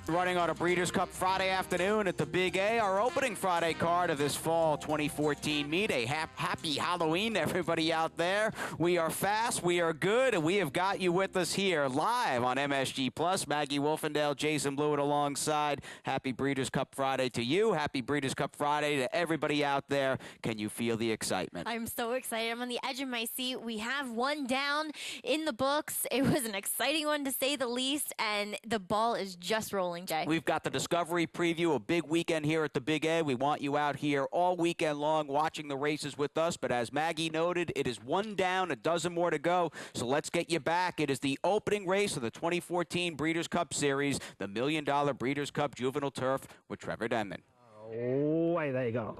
Running on a Breeders' Cup Friday afternoon at the Big A, our opening Friday card of this fall 2014 meet. A happy Halloween to everybody out there. We are fast, we are good, and we have got you with us here live on MSG Plus. Maggie Wolfendale, Jason Blewett alongside. Happy Breeders' Cup Friday to you. Happy Breeders' Cup Friday to everybody out there. Can you feel the excitement? I'm so excited. I'm on the edge of my seat. We have one down in the books. It was an exciting one to say the least, and the ball is just rolling. Jay. We've got the Discovery preview, a big weekend here at the Big A. We want you out here all weekend long watching the races with us. But as Maggie noted, it is one down, a dozen more to go. So let's get you back. It is the opening race of the 2014 Breeders' Cup Series, the $1 Million Breeders' Cup Juvenile Turf with Trevor Denman. Away they go.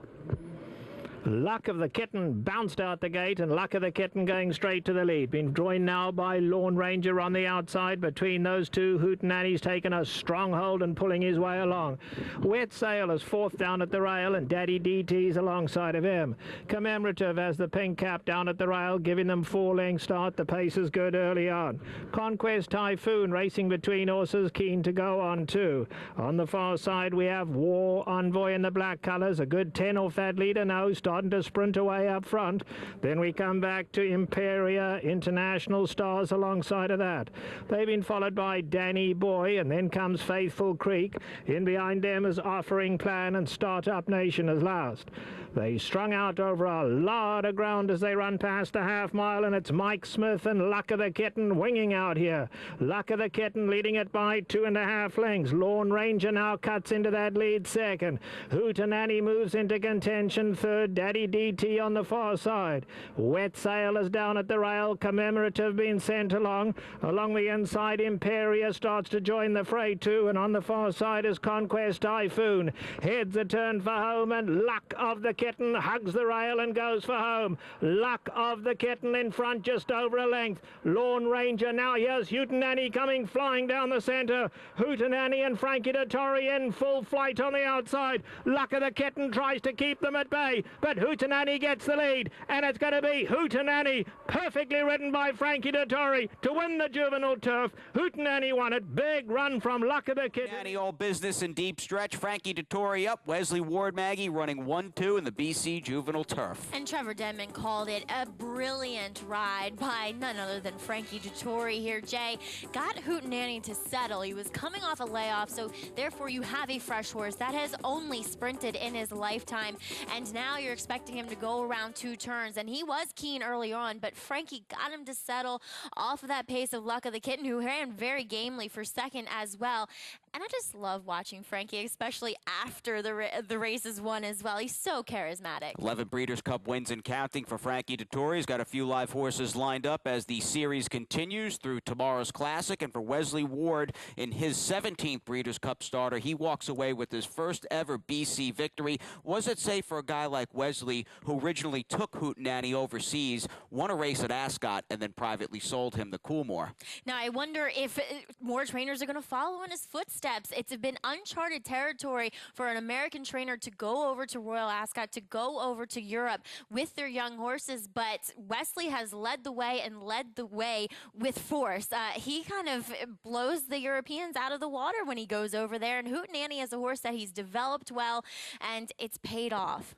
Luck of the Kitten bounced out the gate, and Luck of the Kitten going straight to the lead. Been joined now by Lawn Ranger on the outside. Between those two, Hootenanny's taken a strong hold and pulling his way along. Wet Sail is fourth down at the rail, and Daddy DT's alongside of him. Commemorative has the pink cap down at the rail, giving them 4-length start. The pace is good early on. Conquest Typhoon racing between horses, keen to go on too. On the far side, we have War Envoy in the black colours, a good 10 off that leader now, starting to sprint away up front. Then we come back to Imperia, International Stars alongside of that. They've been followed by Danny Boy, and then comes Faithful Creek. In behind them is Offering Plan, and Startup Nation is last. They strung out over a lot of ground as they run past the half mile, and it's Mike Smith and Luck of the Kitten winging out here. Luck of the Kitten leading it by 2.5 lengths. Lawn Ranger now cuts into that lead second. Hootenanny moves into contention third. Daddy DT on the far side. Wet Sail is down at the rail. Commemorative being sent along. Along the inside, Imperia starts to join the fray too, and on the far side is Conquest Typhoon. Heads a turn for home, and Luck of the Kitten hugs the rail and goes for home. Luck of the Kitten in front, just over a length. Lawn Ranger now. Here's Hootenanny coming flying down the centre. Hootenanny and Frankie Dettori in full flight on the outside. Luck of the Kitten tries to keep them at bay, but Hootenanny gets the lead, and it's going to be Hootenanny, perfectly ridden by Frankie Dettori, to win the Juvenile Turf. Hootenanny won it. Big run from Luck of the Kitten. Hootenanny all business and deep stretch. Frankie Dettori up. Wesley Ward Maggie running 1-2 in the BC Juvenile Turf. And Trevor Denman called it a brilliant ride by none other than Frankie Dettori here. Jay got Hootenanny to settle. He was coming off a layoff, so therefore you have a fresh horse that has only sprinted in his lifetime, and now you're expecting him to go around 2 turns, and he was keen early on, but Frankie got him to settle off of that pace of Luck of the Kitten, who ran very gamely for second as well. And I just love watching Frankie, especially after the race is won as well. He's so charismatic. 11 Breeders' Cup wins and counting for Frankie Dettori. He's got a few live horses lined up as the series continues through tomorrow's Classic. And for Wesley Ward, in his 17th Breeders' Cup starter, he walks away with his first ever BC victory. Was it safe for a guy like Wesley, who originally took Hootenanny overseas, won a race at Ascot, and then privately sold him the Coolmore? Now, I wonder if more trainers are going to follow in his footsteps. It's been uncharted territory for an American trainer to go over to Royal Ascot, to go over to Europe with their young horses, but Wesley has led the way, and led the way with force. He kind of blows the Europeans out of the water when he goes over there, and Hootenanny is a horse that he's developed well, and it's paid off.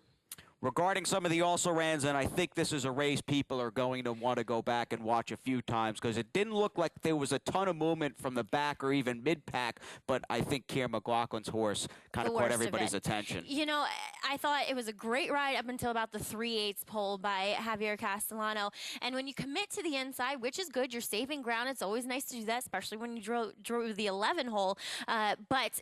Regarding some of the also-rans, and I think this is a race people are going to want to go back and watch a few times, because it didn't look like there was a ton of movement from the back or even mid-pack, but I think Keir McLaughlin's horse kind of caught everybody's attention. You know, I thought it was a great ride up until about the 3/8 pole by Javier Castellano, and when you commit to the inside, which is good, you're saving ground. It's always nice to do that, especially when you drew the 11 hole, but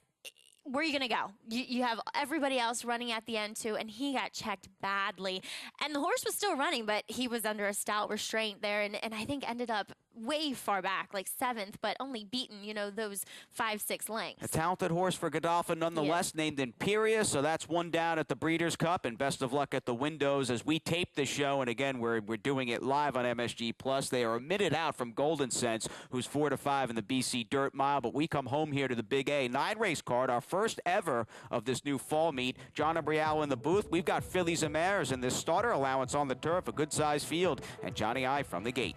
where are you going to go? You have everybody else running at the end too, and he got checked badly. And the horse was still running, but he was under a stout restraint there, and I think ended up way far back, like 7th, but only beaten, you know, those 5-6 lengths. A talented horse for Godolphin nonetheless, named Imperia, so that's one down at the Breeders' Cup, and best of luck at the windows as we tape the show, and again, we're doing it live on MSG Plus. They are omitted out from Golden Sense, who's 4-5 in the BC Dirt Mile, but we come home here to the Big A 9-race card, our first ever of this new fall meet. John Abrial in the booth. We've got fillies and mares in this starter allowance on the turf, a good-sized field, and Johnny I from the gate.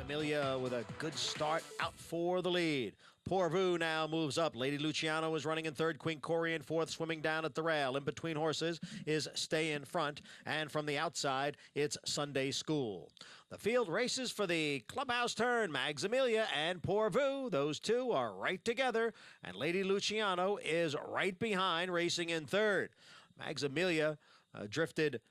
Amelia with a good start out for the lead. Pourvu now moves up. Lady Luciano is running in third. Queen Corey in fourth, swimming down at the rail. In between horses is Stay in Front. And from the outside, it's Sunday School. The field races for the clubhouse turn. Mags Amelia and Pourvu, those two are right together. And Lady Luciano is right behind, racing in third. Mags Amelia drifted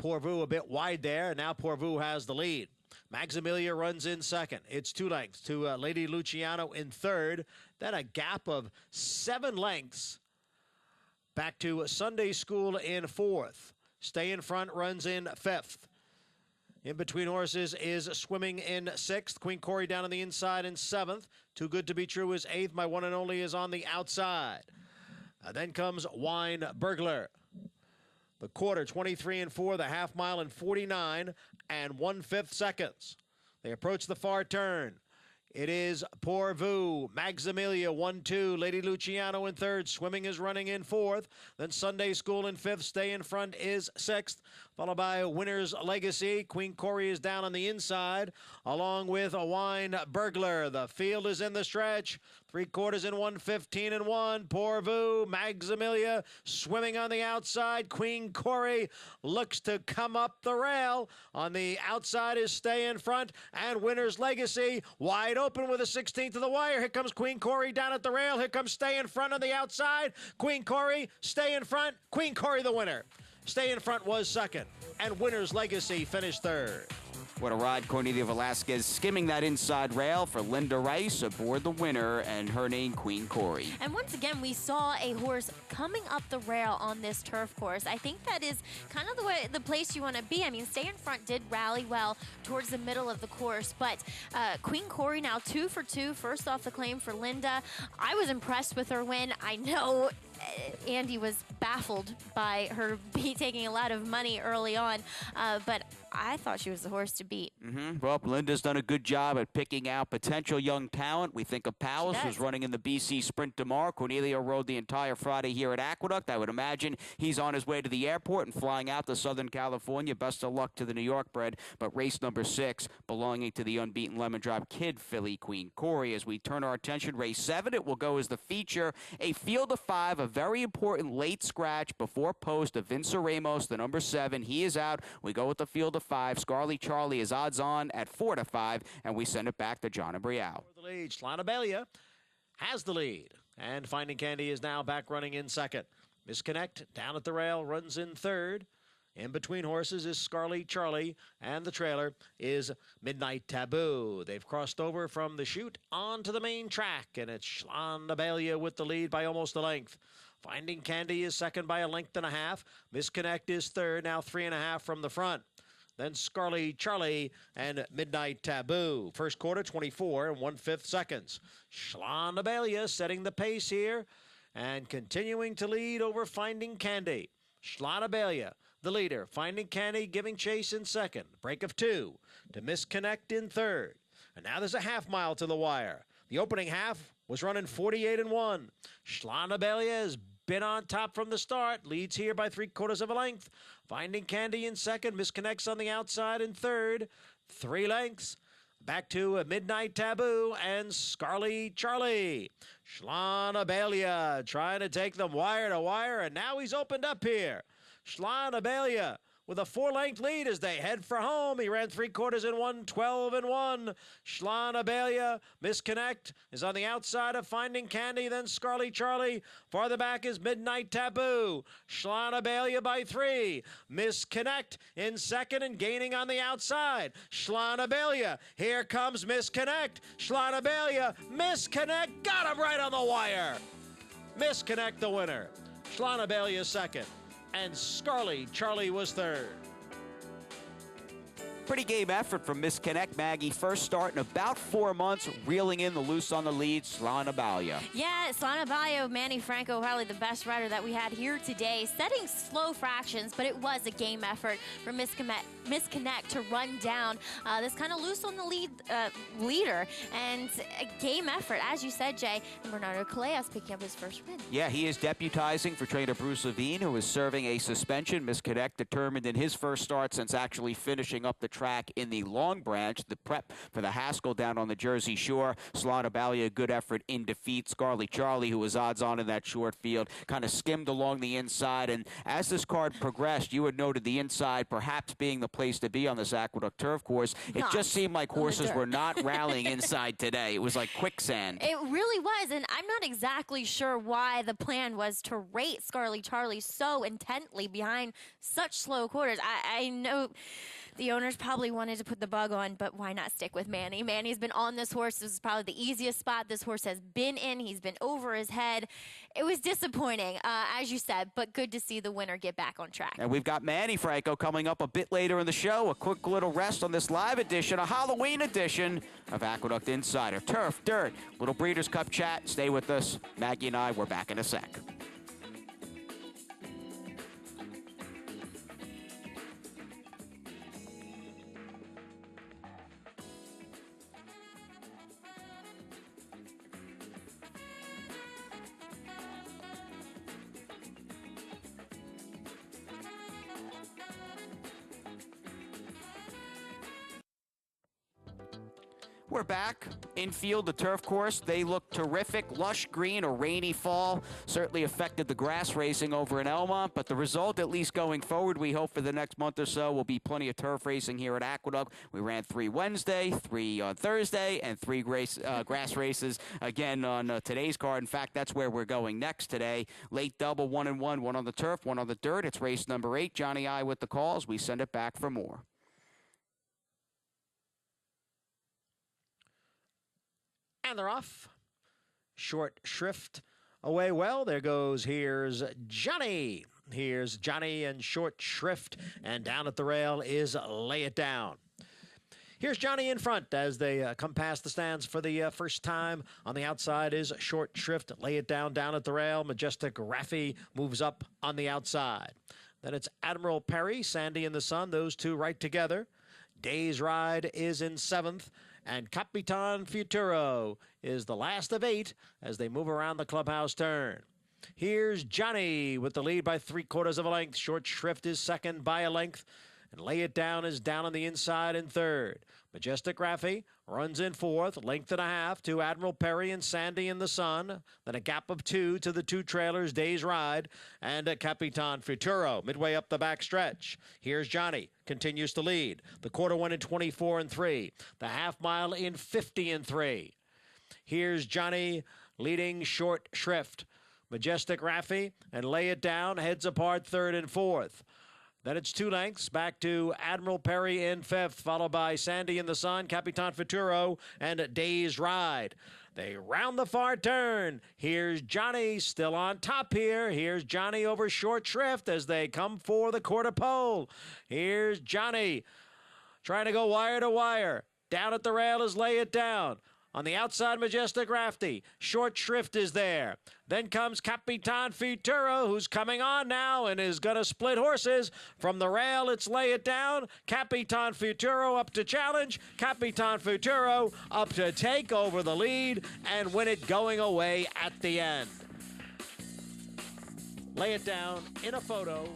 Pourvu a bit wide there, and now Pourvu has the lead. Mags Amelia runs in second. It's 2 lengths to Lady Luciano in third. Then a gap of 7 lengths back to Sunday School in fourth. Stay in Front runs in fifth. In between horses is Swimming in sixth. Queen Corey down on the inside in seventh. Too Good to Be True is eighth. My One and Only is on the outside. Then comes Wine Burglar. The quarter, 23 and 4, the half mile in 49 and 1/5 seconds. They approach the far turn. It is Pourvu, Mags Amelia 1-2, Lady Luciano in third, Swimming is running in fourth, then Sunday School in fifth, Stay in Front is sixth, followed by Winner's Legacy. Queen Corey is down on the inside, along with a Wine Burglar. The field is in the stretch. 3/4 in 1:15 and 1. Pourvu, Mags Amelia swimming on the outside. Queen Corey looks to come up the rail. On the outside is Stay in Front and Winner's Legacy. Wide open with a 16th to the wire. Here comes Queen Corey down at the rail. Here comes Stay in Front on the outside. Queen Corey, Stay in Front. Queen Corey the winner. Stay in Front was second, and Winner's Legacy finished third. What a ride. Cornelia Velasquez skimming that inside rail for Linda Rice aboard the winner, and her name, Queen Corey. And once again, we saw a horse coming up the rail on this turf course. I think that is kind of the place you want to be. I mean, Stay in Front did rally well towards the middle of the course, but Queen Corey now 2 for 2, first off the claim for Linda. I was impressed with her win. I know Andy was baffled by her taking a lot of money early on, but I thought she was the horse to beat. Well, Linda's done a good job at picking out potential young talent. We think of Powell, who's running in the BC Sprint tomorrow. Cornelia rode the entire Friday here at Aqueduct. I would imagine he's on his way to the airport and flying out to Southern California. Best of luck to the New York bred. But race number 6, belonging to the unbeaten Lemon Drop Kid filly, Queen Corey. As we turn our attention, race 7, it will go as the feature. A field of 5, a very important late scratch before post of Vince Ramos, the number 7. He is out. We go with the field of 5. Scarly Charlie is odds on at 4-5, and we send it back to John Abrial. For the lead, Slanabelia has the lead, and Finding Candy is now back running in second. Misconnect down at the rail runs in third. In between horses is Scarly Charlie, and the trailer is Midnight Taboo. They've crossed over from the chute onto the main track, and it's Slanabelia with the lead by almost a length. Finding Candy is second by a length and a half. Misconnect is third, now 3.5 from the front. Then Scarly Charlie and Midnight Taboo. First quarter, 24 and 1/5 seconds. Slanabelia setting the pace here and continuing to lead over Finding Candy. Slanabelia, the leader. Finding Candy giving chase in second. Break of 2 to Misconnect in third. And now there's a half mile to the wire. The opening half was running 48 and 1. Slanabelia has been on top from the start. Leads here by 3/4 of a length. Finding Candy in second. Misconnects on the outside in third. 3 lengths. Back to a Midnight Taboo and Scarly Charlie. Slanabelia trying to take them wire to wire, and now he's opened up here. Slanabelia with a 4-length lead as they head for home. He ran 3/4 in 1:12 and 1. Slanabelia, Misconnect is on the outside of Finding Candy, then Scarly Charlie. Farther back is Midnight Taboo. Slanabelia by 3. Misconnect in second and gaining on the outside. Slanabelia, here comes Misconnect. Slanabelia, Misconnect, got him right on the wire. Misconnect the winner. Slanabelia second, and Scarly Charlie was third. Pretty game effort from Misconnect. Maggie first start in about 4 months, reeling in the loose on the lead, Slanabelia. Yeah, Slanabelia, Manny Franco, probably the best rider that we had here today, setting slow fractions, but it was a game effort for Misconnect to run down this kind of loose on the leader, and a game effort, as you said, Jay, and Bernardo Callejas picking up his first win. Yeah, he is deputizing for trainer Bruce Levine, who is serving a suspension. Misconnect determined in his first start since actually finishing up the track in the Long Branch. The prep for the Haskell down on the Jersey Shore. Slaughter-Balia, good effort in defeat. Scarly Charlie, who was odds-on in that short field, kind of skimmed along the inside. And as this card progressed, you had noted the inside perhaps being the place to be on this Aqueduct turf course. It just seemed like horses were not rallying inside today. It was like quicksand. It really was, and I'm not exactly sure why the plan was to rate Scarly Charlie so intently behind such slow quarters. I know the owners probably wanted to put the bug on, but why not stick with Manny? Manny's been on this horse. This is probably the easiest spot this horse has been in. He's been over his head. It was disappointing, as you said, but good to see the winner get back on track. And we've got Manny Franco coming up a bit later in the show. A quick little rest on this live edition, a Halloween edition of Aqueduct Insider. Turf, dirt, little Breeders' Cup chat. Stay with us. Maggie and I, we're back in a sec. We're back. Infield, the turf course, they look terrific. Lush green, a rainy fall certainly affected the grass racing over in Elmont, but the result, at least going forward, we hope for the next month or so, will be plenty of turf racing here at Aqueduct. We ran 3 Wednesday, 3 on Thursday, and 3 grass races again on today's card. In fact, that's where we're going next today. Late double, 1 and 1, 1 on the turf, 1 on the dirt. It's race number 8. Johnny I with the calls. We send it back for more. And they're off. Short shrift away well. There goes. Here's Johnny. Here's Johnny and short shrift. And down at the rail is Lay It Down. Here's Johnny in front as they come past the stands for the first time. On the outside is short shrift. Lay It Down at the rail. Majestic Raffi moves up on the outside. Then it's Admiral Perry, Sandy in the Sun. Those two right together. Day's Ride is in 7th. And Capitan Futuro is the last of 8 as they move around the clubhouse turn. Here's Johnny with the lead by 3/4 of a length. Short shrift is second by a length. And Lay It Down is down on the inside in third. Majestic Raffi runs in 4th, length and a half to Admiral Perry and Sandy in the Sun. Then a gap of 2 to the 2 trailers, Day's Ride, and Capitan Futuro midway up the back stretch. Here's Johnny, continues to lead. The quarter one in 24 and 3. The half mile in 50 and 3. Here's Johnny leading short shrift. Majestic Raffi and Lay It Down heads apart 3rd and 4th. Then it's 2 lengths back to Admiral Perry in 5th, followed by Sandy in the Sun, Capitan Futuro, and Day's Ride. They round the far turn. Here's Johnny still on top here. Here's Johnny over short shrift as they come for the quarter pole. Here's Johnny trying to go wire to wire. Down at the rail is Lay It Down. On the outside, Majestic Raffi. Short shrift is there. Then comes Capitan Futuro, who's coming on now and is going to split horses. From the rail, it's Lay It Down. Capitan Futuro up to challenge. Capitan Futuro up to take over the lead and win it going away at the end. Lay It Down in a photo.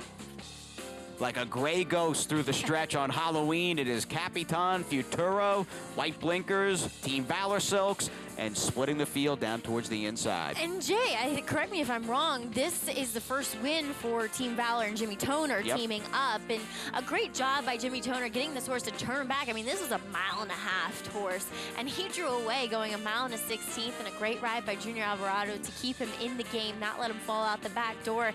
Like a gray ghost through the stretch on Halloween, it is Capitan Futuro, white blinkers, Team Valor Silks, and splitting the field down towards the inside. And Jay, correct me if I'm wrong, this is the first win for Team Valor and Jimmy Toner teaming up. And a great job by Jimmy Toner getting this horse to turn back. I mean, this was a 1.5-mile horse, and he drew away going 1 1/16, and a great ride by Junior Alvarado to keep him in the game, not let him fall out the back door.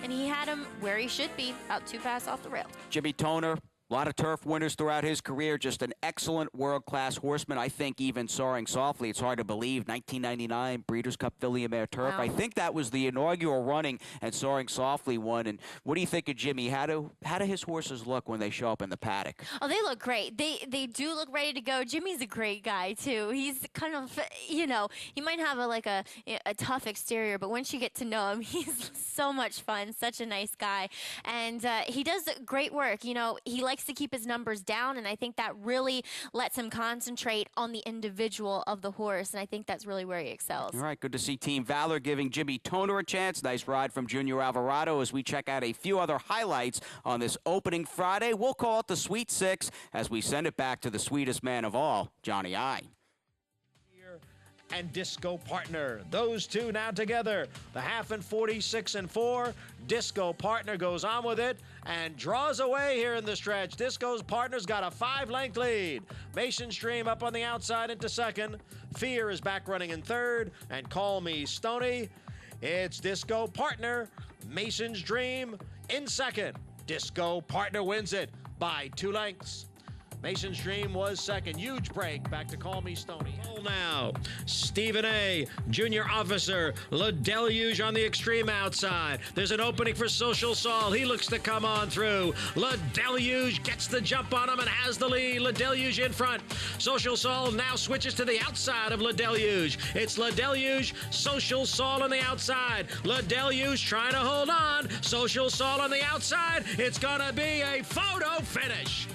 And he had him where he should be, about 2 passes off the rail. Jimmy Toner, a lot of turf winners throughout his career, just an excellent world-class horseman. I think even Soaring Softly, it's hard to believe, 1999 Breeders' Cup Filly and Mare Turf. Wow. I think that was the inaugural running, and Soaring Softly won. And what do you think of Jimmy? How do his horses look when they show up in the paddock? Oh, they look great. They do look ready to go. Jimmy's a great guy, too. He's kind of, you know, he might have a tough exterior, but once you get to know him, he's so much fun, such a nice guy. And he does great work. You know, he likes likes to keep his numbers down, and I think that really lets him concentrate on the individual of the horse, and I think that's really where he excels. All right, good to see Team Valor giving Jimmy Toner a chance. Nice ride from Junior Alvarado as we check out a few other highlights on this opening Friday. We'll call it the Sweet Six as we send it back to the sweetest man of all, Johnny I. And Disco Partner. Those two now together. The half in 46-4. Disco Partner goes on with it and draws away here in the stretch. Disco's Partner's got a 5-length lead. Mason Stream up on the outside into second. Fear is back running in third. And Call Me Stony. It's Disco Partner. Mason's Dream in second. Disco Partner wins it by 2 lengths. Mason's Dream was second. Huge break. Back to Call Me Stony. Now, Stephen A., Junior Officer, Le Deluge on the extreme outside. There's an opening for Social Saul. He looks to come on through. Le Deluge gets the jump on him and has the lead. Le Deluge in front. Social Saul now switches to the outside of Le Deluge. It's Le Deluge, Social Saul on the outside. Le Deluge trying to hold on. Social Saul on the outside. It's going to be a photo finish.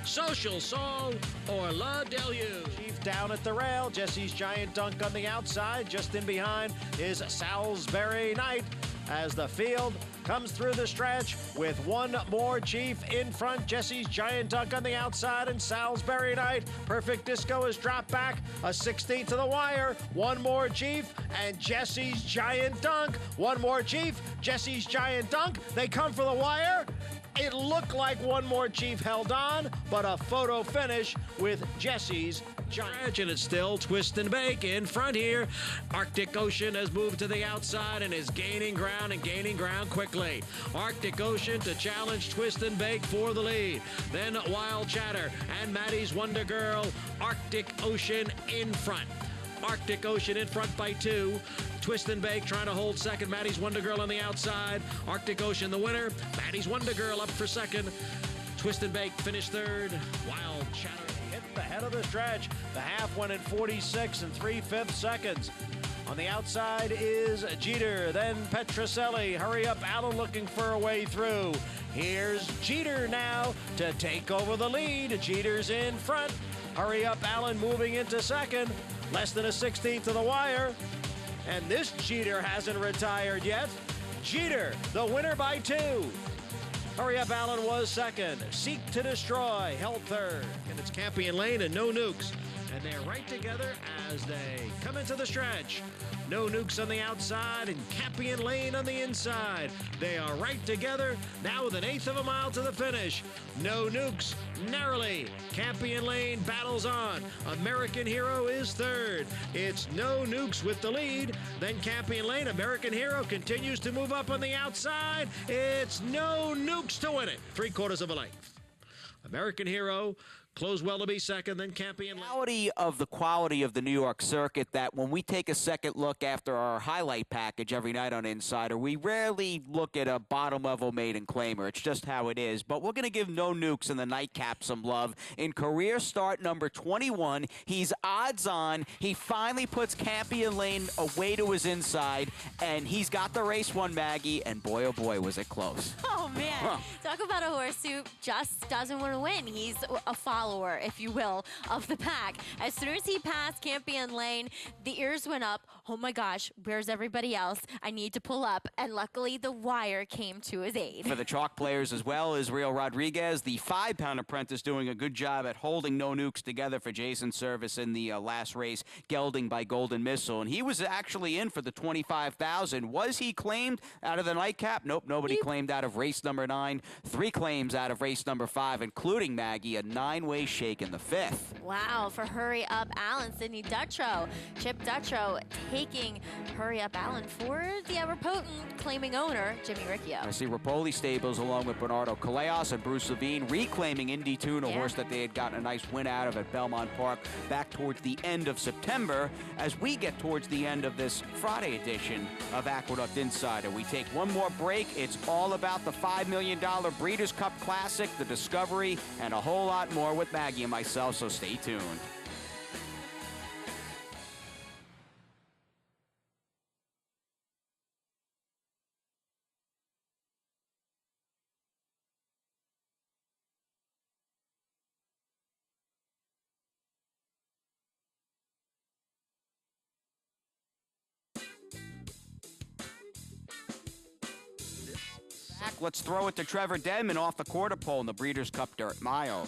Social Saul or Le Deluge. Chief down at the rail. Jesse's Giant Dunk on the outside. Just in behind is Salisbury Knight as the field comes through the stretch with one more Chief in front. Jesse's Giant Dunk on the outside and Salisbury Knight. Perfect Disco is dropped back a 16th to the wire. One more Chief and Jesse's Giant Dunk. One more Chief, Jesse's Giant Dunk. They come for the wire. It looked like one more Chief held on, but a photo finish with Jesse's Giant. And it's still Twist and Bake in front here. Arctic Ocean has moved to the outside and is gaining ground quickly. Arctic Ocean to challenge Twist and Bake for the lead. Then Wild Chatter and Maddie's Wonder Girl. Arctic Ocean in front. Arctic Ocean in front by 2. Twist and Bake trying to hold second. Maddie's Wonder Girl on the outside. Arctic Ocean the winner. Maddie's Wonder Girl up for second. Twist and Bake finished third. Wild Chatter hit the head of the stretch. The half went in 46 3/5 seconds. On the outside is Jeter, then Petroselli. Hurry Up Allen looking for a way through. Here's Jeter now to take over the lead. Jeter's in front. Hurry Up Allen moving into second. Less than a 16th to the wire. And this Jeter hasn't retired yet. Jeter, the winner by 2. Hurry Up Allen was second. Seek to Destroy held third. And it's Campion Lane and No Nukes. And they're right together as they come into the stretch. No Nukes on the outside and Campion Lane on the inside. They are right together now with 1/8 of a mile to the finish. No Nukes narrowly. Campion Lane battles on. American Hero is third. It's No Nukes with the lead. Then Campion Lane. American Hero continues to move up on the outside. It's No Nukes to win it. 3/4 of a length. American Hero closed well to be second, then Campion Lane. Of the quality of the New York circuit that when we take a second look after our highlight package every night on Insider, we rarely look at a bottom-level maiden claimer. It's just how it is. But we're going to give No Nukes in the nightcap some love. In career start number 21, he's odds on. He finally puts Campion Lane away to his inside, and he's got the race won, Maggie, and boy, oh boy, was it close. Oh, man. Talk about a horse who just doesn't want to win. He's a follower, if you will, of the pack. As soon as he passed Campion Lane, the ears went up. Oh my gosh, where's everybody else? I need to pull up. And luckily, the wire came to his aid. For the chalk players as well, Israel Rodriguez, the 5-pound apprentice, doing a good job at holding No Nukes together for Jason Service in the last race, gelding by Golden Missile. And he was actually in for the 25,000. Was he claimed out of the nightcap? Nope, nobody claimed out of race number 9. 3 claims out of race number 5, including Maggie, a 9-way shake in the 5th. Wow, for Hurry Up Allen, Sidney Dutrow. Chip Dutrow taking Hurry Up Allen for the ever-potent claiming owner, Jimmy Riccio. I see Rapoli Stables along with Bernardo Callejas and Bruce Levine reclaiming Indy Tune, a horse that they had gotten a nice win out of at Belmont Park back towards the end of September. As we get towards the end of this Friday edition of Aqueduct Insider, we take one more break. It's all about the $5 million Breeders' Cup Classic, the Discovery, and a whole lot more with Maggie and myself, so stay tuned. Let's throw it to Trevor Denman off the quarter pole in the Breeders' Cup Dirt Mile.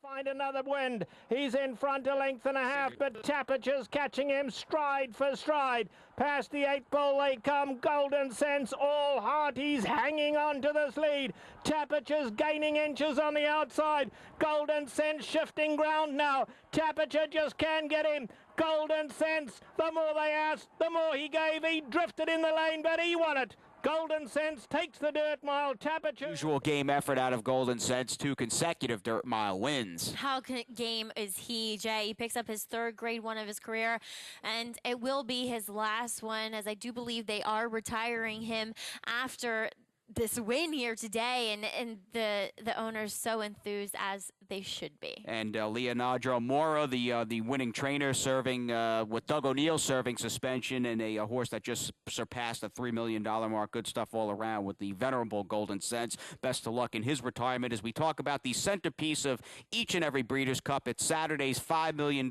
Find another wind. He's in front a length and a half, but Tapager's catching him stride for stride. Past the 8 pole they come. Golden Sense, all heart. He's hanging on to this lead. Tapager's gaining inches on the outside. Golden Sense shifting ground now. Tapager just can get him. Golden Sense, the more they asked, the more he gave. He drifted in the lane, but he won it. Golden Sense takes the dirt mile. Tapager. Usual game effort out of Golden Sense, 2 consecutive dirt mile wins. How game is he, Jay? He picks up his 3rd Grade 1 of his career, and it will be his last one, as I do believe they are retiring him after this win here today, and the owner's so enthused, as they should be. And Leonardo Mora, the winning trainer, serving with Doug O'Neill serving suspension, and a horse that just surpassed the $3 million mark. Good stuff all around with the venerable Golden Sense. Best of luck in his retirement as we talk about the centerpiece of each and every Breeders' Cup. It's Saturday's $5 million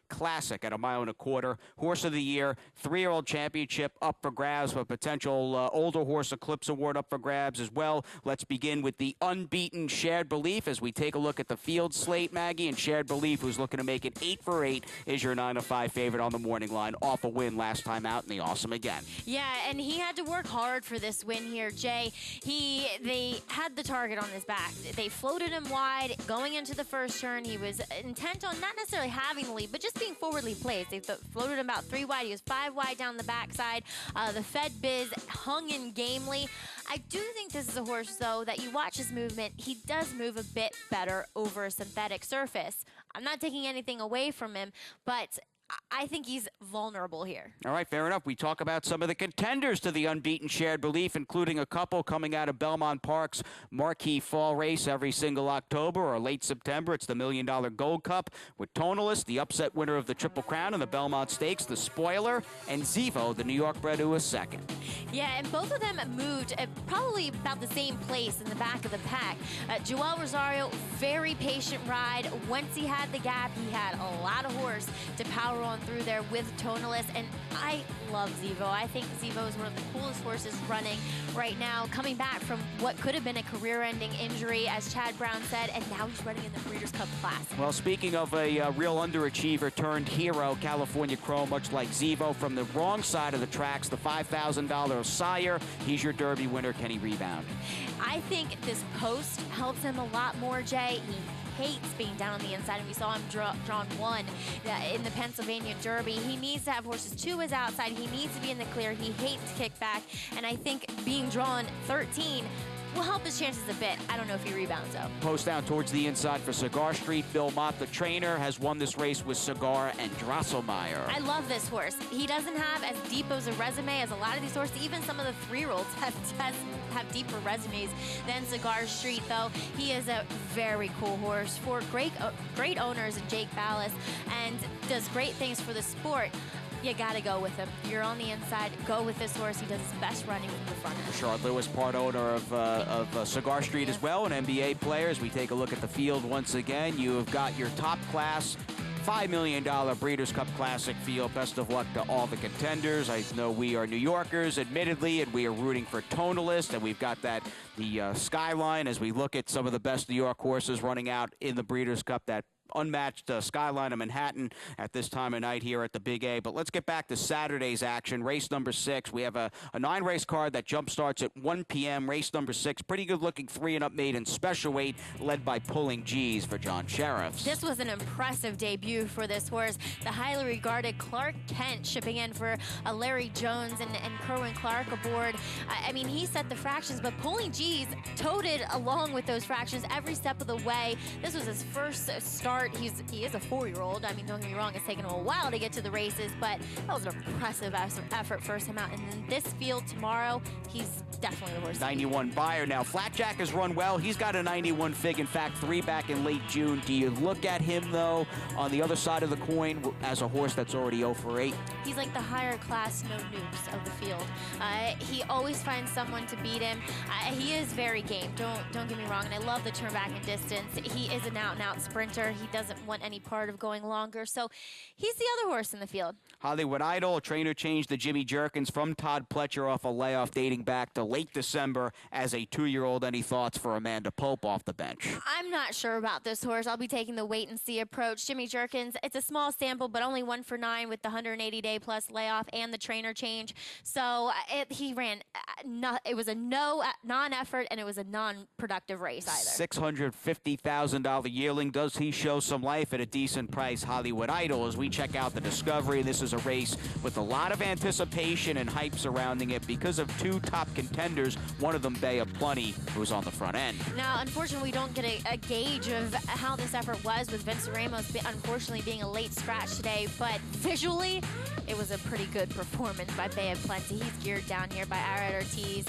Classic at 1.25 miles. Horse of the Year, 3-year-old championship up for grabs, but potential older horse Eclipse Award up for grabs as well. Let's begin with the unbeaten Shared Belief as we take a look at the field slate, Maggie. And Shared Belief, who's looking to make it 8 for 8, is your 9-5 favorite on the morning line. Off a win last time out, and the awesome again. Yeah, and he had to work hard for this win here, Jay. They had the target on his back. They floated him wide going into the first turn. He was intent on not necessarily having the lead, but just being forwardly placed. They floated him about 3 wide. He was 5 wide down the backside. The Fed Biz hung in gamely. I do think this is a horse, though, that you watch his movement. He does move a bit better over a synthetic surface. I'm not taking anything away from him, but I think he's vulnerable here. All right, fair enough. We talk about some of the contenders to the unbeaten Shared Belief, including a couple coming out of Belmont Park's marquee fall race every single October or late September. It's the $1 Million Gold Cup with Tonalist, the upset winner of the Triple Crown and the Belmont Stakes, the Spoiler, and Zevo, the New York bred, who was second. Yeah, and both of them moved at probably about the same place in the back of the pack. Joel Rosario, very patient ride. Once he had the gap, he had a lot of horse to power on through there with Tonalist, and I love Zevo. I think Zevo is one of the coolest horses running right now, coming back from what could have been a career-ending injury, as Chad Brown said, and now he's running in the Breeders' Cup Classic. Well, speaking of a real underachiever turned hero, California Chrome, much like Zevo, from the wrong side of the tracks, the $5,000 Sire. He's your Derby winner. Can he rebound? I think this post helps him a lot more, Jay. He hates being down on the inside, and we saw him drawn 1 in the Pennsylvania Derby. He needs to have horses to his outside. He needs to be in the clear. He hates kickback, and I think being drawn 13 will help his chances a bit. I don't know if he rebounds, though. Post down towards the inside for Cigar Street. Bill Mott, the trainer, has won this race with Cigar and Drosselmeyer. I love this horse. He doesn't have as deep of a resume as a lot of these horses. Even some of the 3-year-olds have deeper resumes than Cigar Street, though. He is a very cool horse for great owners in Jake Ballas, and does great things for the sport. You gotta go with him. You're on the inside. Go with this horse. He does his best running from the front. Rashard Lewis, part owner of Cigar Street as well, an NBA player. As we take a look at the field once again, you have got your top class $5 million Breeders' Cup Classic field. Best of luck to all the contenders. I know we are New Yorkers, admittedly, and we are rooting for Tonalist, and we've got the skyline as we look at some of the best New York horses running out in the Breeders' Cup, that unmatched skyline of Manhattan at this time of night here at the Big A. But let's get back to Saturday's action. Race number 6. We have a 9-race card that jump starts at 1 p.m. Race number 6. Pretty good-looking 3-and-up maiden special weight led by Pulling G's for John Sheriffs. This was an impressive debut for this horse. The highly regarded Clark Kent shipping in for Larry Jones and Kerwin Clark aboard. I mean, he set the fractions, but Pulling G's toted along with those fractions every step of the way. This was his first start. He is a 4-year-old. I mean, don't get me wrong, it's taken him a while to get to the races, but that was an impressive effort first time out. And then this field tomorrow, he's definitely the horse. 91 Buyer. Now, Flatjack has run well. He's got a 91 Fig. In fact, 3 back in late June. Do you look at him, though, on the other side of the coin as a horse that's already 0 for 8? He's like the higher class no noobs of the field. He always finds someone to beat him. He is very game. Don't get me wrong, and I love the turn back and distance. He is an out-and-out sprinter. he doesn't want any part of going longer. So he's the other horse in the field. Hollywood Idol, trainer changed the Jimmy Jerkins from Todd Pletcher off a layoff dating back to late December as a 2-year-old. Any thoughts for Amanda Pope off the bench? I'm not sure about this horse. I'll be taking the wait-and-see approach. Jimmy Jerkins, it's a small sample, but only 1 for 9 with the 180-day-plus layoff and the trainer change. So he ran, it was a non-effort, and it was a non-productive race either. $650,000 yearling. Does he show some life at a decent price? Hollywood Idol, as we check out the Discovery. This is a race with a lot of anticipation and hype surrounding it because of 2 top contenders, one of them Bay of Plenty, who's on the front end. Now, unfortunately, we don't get a gauge of how this effort was with Vince Ramos unfortunately being a late scratch today, but visually, it was a pretty good performance by Bay of Plenty. He's geared down here by Arad Ortiz,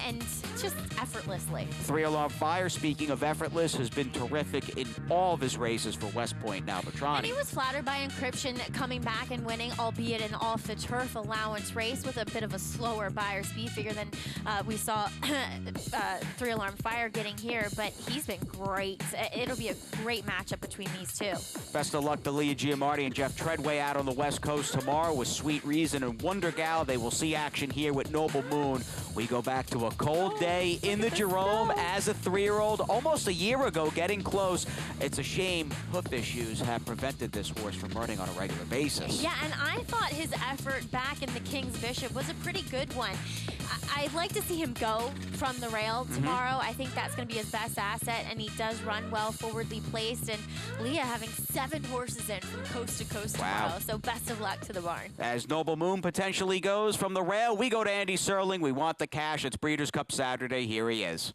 and just effortlessly. 3 Alarm Fire, speaking of effortless, has been terrific in all of his races for West Point now Petrani. And he was flattered by Encryption coming back and winning, albeit an off-the-turf allowance race with a bit of a slower buyer speed figure than we saw 3 Alarm Fire getting here, but he's been great. It'll be a great matchup between these two. Best of luck to Leah Giamardi and Jeff Treadway out on the West Coast tomorrow with Sweet Reason and Wonder Gal. They will see action here with Noble Moon. We go back to a cold day in the Jerome as a 3-year-old, almost a year ago, getting close. It's a shame hoof issues have prevented this horse from running on a regular basis. Yeah, and I thought his effort back in the King's Bishop was a pretty good one. I'd like to see him go from the rail tomorrow. I think that's going to be his best asset, and he does run well forwardly placed. And Leah having 7 horses in from coast to coast tomorrow, so best of luck to the barn. As Noble Moon potentially goes from the rail, we go to Andy Serling. We want the cash. It's Breeders' Cup Saturday. Here he is.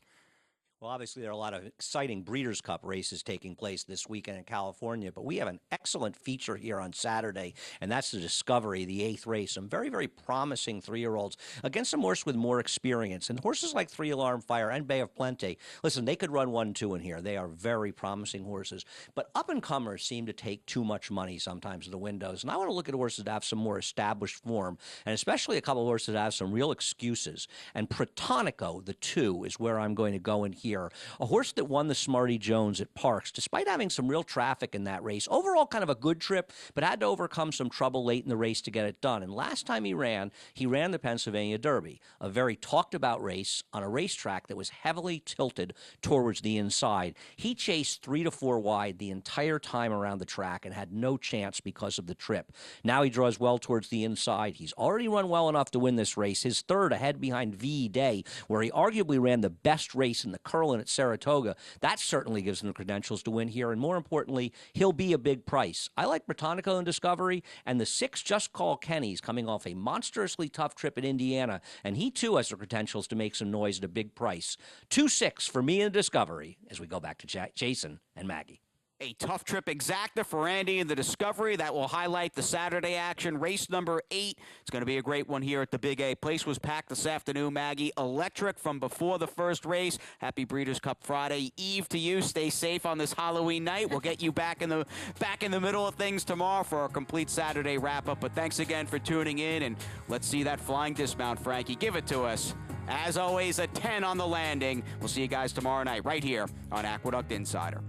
Well, obviously, there are a lot of exciting Breeders' Cup races taking place this weekend in California, but we have an excellent feature here on Saturday, and that's the Discovery, the 8th race. Some very, very promising 3-year-olds against some horse with more experience. And horses like 3 Alarm Fire and Bay of Plenty, listen, they could run 1-2 in here. They are very promising horses. But up-and-comers seem to take too much money sometimes in the windows. And I want to look at horses that have some more established form, and especially a couple of horses that have some real excuses. And Protonico, the 2, is where I'm going to go in here. A horse that won the Smarty Jones at Parks, despite having some real traffic in that race. Overall, kind of a good trip, but had to overcome some trouble late in the race to get it done. And last time he ran the Pennsylvania Derby, a very talked-about race on a racetrack that was heavily tilted towards the inside. He chased 3 to 4 wide the entire time around the track and had no chance because of the trip. Now he draws well towards the inside. He's already run well enough to win this race. His 3rd ahead behind V Day, where he arguably ran the best race in the Curlin at Saratoga. That certainly gives him the credentials to win here, and more importantly, he'll be a big price. I like Protonico and Discovery, and the 6 Just Call Kenny's coming off a monstrously tough trip at Indiana, and he too has the credentials to make some noise at a big price. 2-6 for me and Discovery as we go back to Jason and Maggie. A tough trip exacta for Andy in the Discovery. That will highlight the Saturday action. Race number 8. It's going to be a great one here at the Big A. Place was packed this afternoon, Maggie. Electric from before the first race. Happy Breeders' Cup Friday Eve to you. Stay safe on this Halloween night. We'll get you back in the middle of things tomorrow for a complete Saturday wrap-up. But thanks again for tuning in, and let's see that flying dismount, Frankie. Give it to us. As always, a 10 on the landing. We'll see you guys tomorrow night right here on Aqueduct Insider.